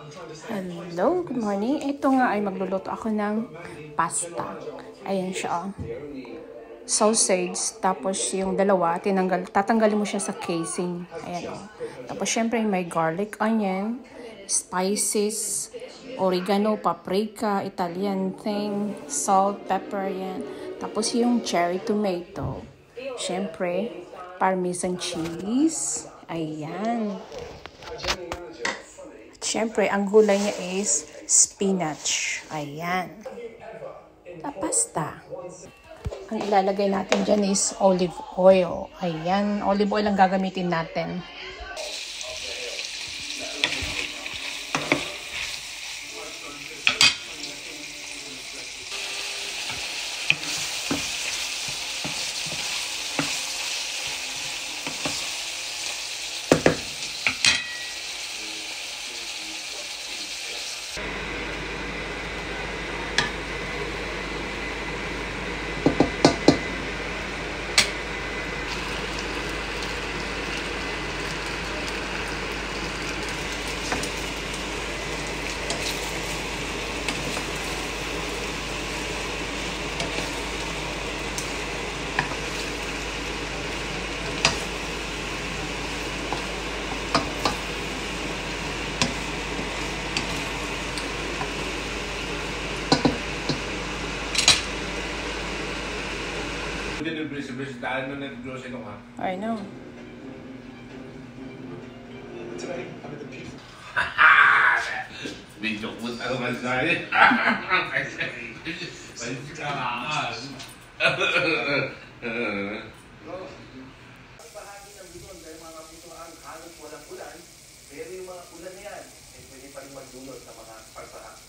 Hello, good morning. Ito nga ay magluluto ako ng pasta. Ayan siya. Sausage, tapos yung dalawa, tatanggalin mo siya sa casing. Ayan o. Tapos syempre may garlic, onion, spices, oregano, paprika, Italian thing, salt, pepper, yan. Tapos yung cherry tomato. Syempre, parmesan cheese. Ayan. Siyempre, ang gulay niya is spinach. Ayan. Na pasta. Ang ilalagay natin dyan is olive oil. Ayan, olive oil ang gagamitin natin. I know. May joke mo talaga sa'yo. Bahagi ng bidon dahil mga pito ang halos walang ulan, pero yung mga ulan na yan ay pwede pa rin magdulot sa mga pagbaha.